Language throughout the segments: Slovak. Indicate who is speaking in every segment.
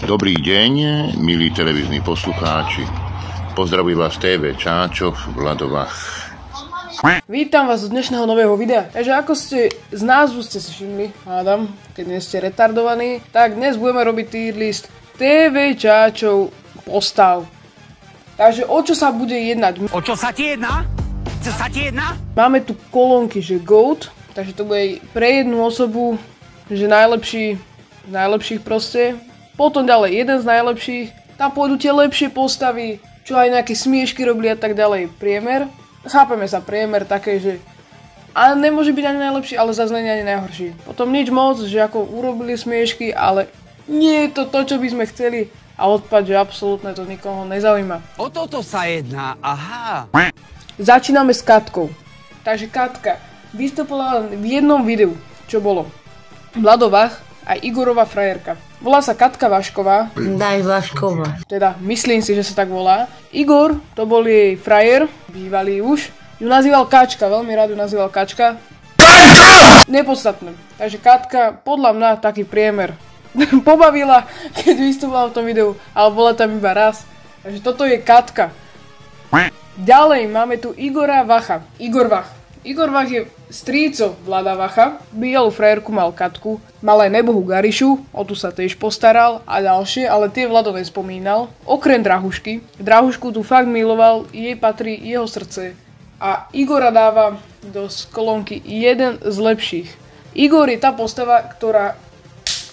Speaker 1: Dobrý deň, milí televízni poslucháči. Pozdravujem vás TV Čáčo, Vladovach.
Speaker 2: Vítam vás z dnešného nového videa. Takže ako ste z názvu ste si všimli, hádam, keď nie ste retardovaní, tak dnes budeme robiť tier list TV Čáčov postav. Takže o čo sa bude jednať?
Speaker 3: O čo sa ti jedná? Čo sa ti jedná?
Speaker 2: Máme tu kolónky, že GOAT, takže to bude pre jednu osobu, že najlepší z najlepších proste. Potom ďalej jeden z najlepších. Tam pôjdu tie lepšie postavy, čo aj nejaké smiešky robili a tak ďalej. Priemer. Chápeme sa, priemer také, že a nemôže byť ani najlepší, ale zase nie ani najhorší. Potom nič moc, že ako urobili smiešky, ale nie je to to, čo by sme chceli. A odpad, že absolútne to nikoho nezaujíma.
Speaker 3: O toto sa jedná, aha.
Speaker 2: Začíname s Katkou. Takže Katka vystupovala v jednom videu, čo bolo Vladovach a Igorova frajerka. Volá sa Katka Vašková.
Speaker 4: Daj Vašková.
Speaker 2: Teda myslím si, že sa tak volá. Igor, to bol jej frajer, bývalý už. Ju nazýval Kačka, veľmi rád ju nazýval Kačka. Nepodstatné. Takže Katka, podľa mňa taký priemer. Pobavila, keď vystupovala v tom videu, ale bola tam iba raz. Takže toto je Katka. Ďalej máme tu Igora Vacha. Igor Vach. Igor Vach je strýco Vlada Vacha. Bývalú frajerku mal Katku. Mal aj nebohu Garišu, o tu sa tiež postaral a ďalšie, ale tie Vlado nespomínal. Okrem Drahušky. Drahušku tu fakt miloval, jej patrí jeho srdce. A Igora dáva do kolónky jeden z lepších. Igor je tá postava, ktorá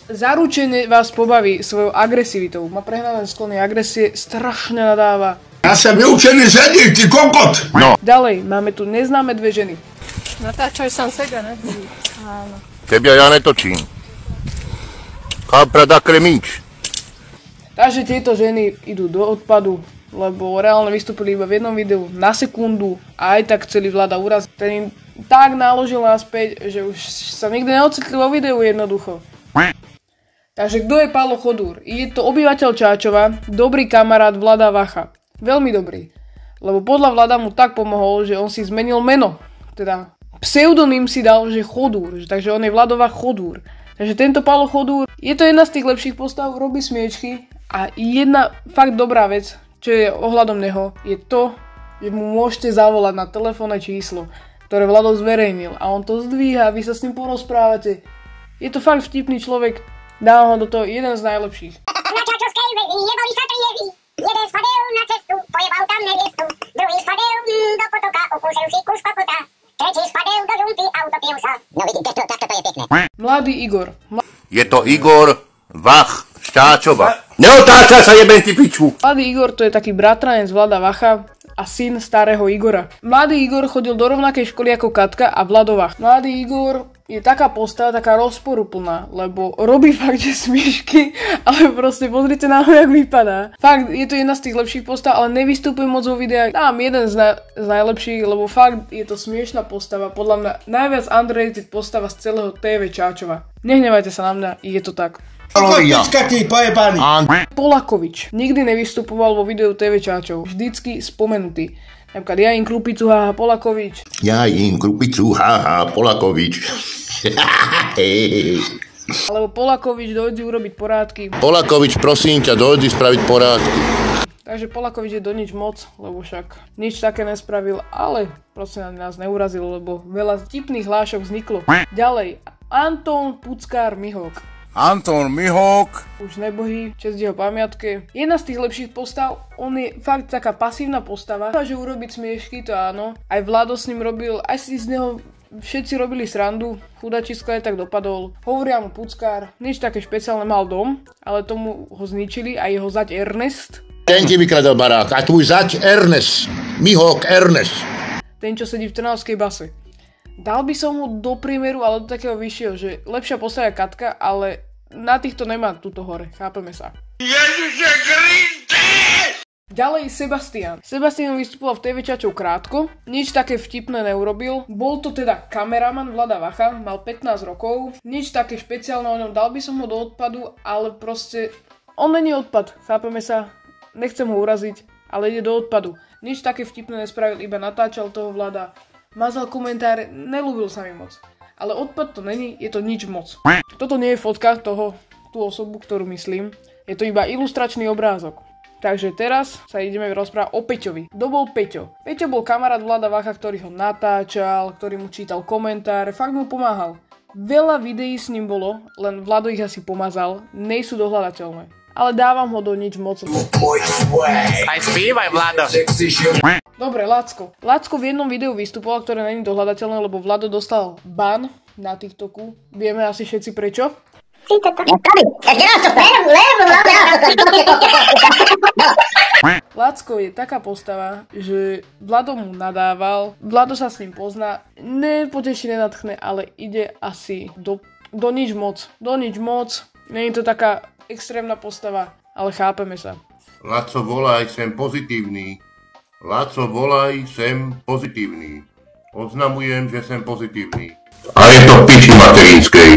Speaker 2: zaručene vás pobaví svojou agresivitou. Má prehnané sklony agresie, strašne nadáva.
Speaker 5: Ja som vyučený ženiť, ty kokot!
Speaker 1: No,
Speaker 2: Ďalej, máme tu neznáme dve ženy.
Speaker 6: Natáčaj sám seba, ne? Áno.
Speaker 1: tebia ja netočím. Kapra da kremič.
Speaker 2: Takže tieto ženy idú do odpadu, lebo reálne vystúpili iba v jednom videu na sekundu a aj tak chceli Vlada uraziť. Ten im tak naložil naspäť, že už sa nikdy neocitli vo videu jednoducho. Takže kto je Pálo Chodúr? Je to obyvateľ Čáčova, dobrý kamarát Vlada Vacha. Veľmi dobrý. Lebo podľa Vlada mu tak pomohol, že on si zmenil meno. Teda pseudonym si dal, že Chodúr. Takže on je Vladová Chodúr. Takže tento Pálo Chodúr je to jedna z tých lepších postav, robí smiečky. A jedna fakt dobrá vec, čo je ohľadom neho, je to, že mu môžete zavolať na telefónne číslo, ktoré Vlado zverejnil. A on to zdvíha, vy sa s ním porozprávate. Je to fakt vtipný človek. Dám ho do toho jeden z najlepších.
Speaker 7: Na Čáčovskej veli neboli sa trievy. Jeden spadel na cestu, pojebal tam neviestu. Druhý spadel do potoka, ukúšil si kus kokota. Tretí spadel do žunty a utopil sa. No vidíte, takto to je pekné.
Speaker 2: Mladý Igor.
Speaker 1: Je to Igor Vach z Čáčova. Neotáča sa, jeben ti piču.
Speaker 2: Mladý Igor to je taký bratranec Vlada Vacha a syn starého Igora. Mladý Igor chodil do rovnakej školy ako Katka a Vlado Vach. Mladý Igor je taká postava, taká rozporuplná, lebo robí fakt, že smiešky, ale proste pozrite na ho, jak vypadá. Fakt, je to jedna z tých lepších postav, ale nevystupuje moc vo videách. Dám jeden z najlepších, lebo fakt je to smiešná postava. Podľa mňa najviac underrated postava z celého TV Čáčova. Nehnevajte sa na mňa, je to tak.
Speaker 5: Kokotička, ty pojebaný!
Speaker 2: Polakovič nikdy nevystupoval vo videu TV Čáčov, vždycky spomenutý. Napríklad ja im krupicu, haha, Polakovič.
Speaker 1: Ja im krupicu, haha, Polakovič.
Speaker 2: Alebo Polakovič dojde urobiť porádky.
Speaker 1: Polakovič, prosím ťa, dojdi spraviť porádky.
Speaker 2: Takže Polakovič je do nič moc, lebo však nič také nespravil, ale proste nás neurazil, lebo veľa vtipných hlášok vzniklo. Ďalej, Anton Puckár Mihok.
Speaker 5: Anton Mihok.
Speaker 2: Už nebohý, česť jeho pamiatke. Jedna z tých lepších postav, on je fakt taká pasívna postava. Že urobiť smiešky, to áno. Aj Vlado s ním robil, aj si z neho všetci robili srandu. Chudačisko aj tak dopadol. Hovoria mu Puckár, nič také špeciálne, mal dom, ale tomu ho zničili a jeho zať Ernest.
Speaker 1: Ten ti vykradol barák a tvoj zať Ernest. Mihok Ernest.
Speaker 2: Ten, čo sedí v Trnavskej base. Dal by som ho do priemeru, ale do takého vyššieho, že lepšia postava je Katka, ale na týchto nemá túto hore, chápeme sa.
Speaker 5: Ježiše Kriste!
Speaker 2: Ďalej Sebastian. Sebastian vystupoval v TV Čáčov krátko, nič také vtipné neurobil. Bol to teda kameraman Vlada Vacha, mal 15 rokov, nič také špeciálne o ňom, dal by som ho do odpadu, ale proste on není odpad, chápeme sa, nechcem ho uraziť, ale ide do odpadu. Nič také vtipné nespravil, iba natáčal toho Vlada. Mazal komentáre, nelúbil sa mi moc. Ale odpad to není, je to nič moc. Toto nie je fotka toho, tú osobu, ktorú myslím. Je to iba ilustračný obrázok. Takže teraz sa ideme rozprávať o Peťovi. Kto bol Peťo? Peťo bol kamarát Vlada Vacha, ktorý ho natáčal, ktorý mu čítal komentáre, fakt mu pomáhal. Veľa videí s ním bolo, len Vlado ich asi pomazal, nejsú dohľadateľné. Ale dávam ho do nič moc.
Speaker 3: Aj spívaj, Vlado.
Speaker 2: Dobre, Lacko. Lacko v jednom videu vystupoval, ktoré není dohľadateľné, lebo Vlado dostal ban na TikToku. Vieme asi všetci prečo. Lacko je taká postava, že Vlado mu nadával, Vlado sa s ním pozná, nepoteší, nenadchne, ale ide asi do nič moc. Do nič moc, nie je to taká extrémna postava, ale chápeme sa.
Speaker 1: Laco, volaj, sem pozitívny. Laco, volaj, sem pozitívny. Oznamujem, že sem pozitívny. A je to piči materinskej.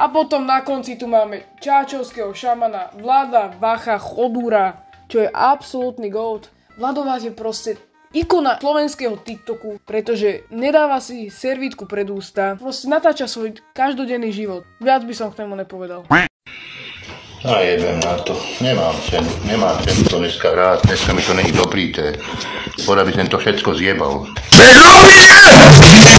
Speaker 2: A potom na konci tu máme čáčovského šamana Vlada Vacha Chodúra, čo je absolútny goat. Vlado Vach je proste ikona slovenského TikToku, pretože nedáva si servítku pred ústa, proste natáča svoj každodenný život. Viac by som k tomu nepovedal.
Speaker 1: A jebem na to. Nemám to dneska rád, dneska mi to není dobrý, Poda by som to všetko zjebal.